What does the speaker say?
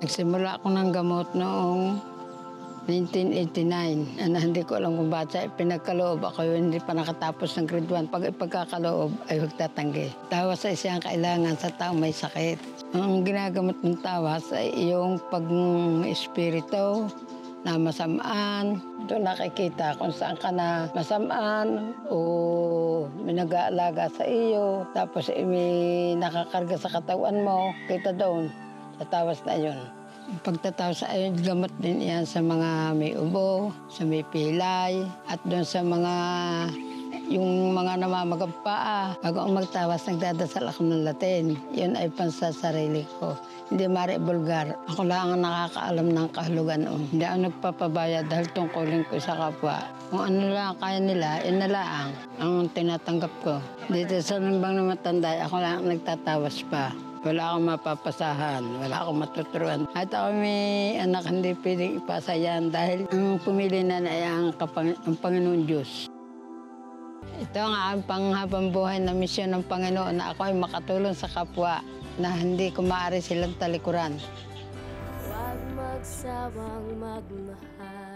Nagsimula ako ng gamot noong 1989. Hindi ko alam kung bakit pinagkaloob ako yun, hindi pa nakatapos ng grade 1. Pag ipagkakaloob ay huwag tatanggi. Tawas ay siyang kailangan sa tao may sakit. Ang ginagamot ng tawas ay yung pag-espiritu na masamaan. Doon nakikita kung saan ka na masamaan o may nag-aalaga sa iyo. Tapos may nakakarga sa katawan mo. Kita doon sa tawas na yun. Pagtatawas ay gamot din yan sa mga may ubo, sa may pilay, at doon sa mga yung mga namamagapaa. Bago ang magtawas, nagdadasal ako ng Latin. Yun ay pansasarili ko. Hindi mari bulgar. Ako lang ang nakakaalam ng kahulugan noon. Hindi ako nagpapabaya dahil tungkulin ko sa kapwa. Kung ano lang kaya nila, yun na lang ang tinatanggap ko. Dito sa Limbang na Matanday, ako lang ang nagtatawas pa. Wala akong mapapasahan, wala akong matuturuan. At ako may anak, hindi pwedeng ipasa yan dahil ang pumili na ay ang Panginoon Diyos. Ito ang panghabang buhay na misyon ng Panginoon na ako ay makatulong sa kapwa na hindi ko maaari silang talikuran. Huwag magsawang magmahal.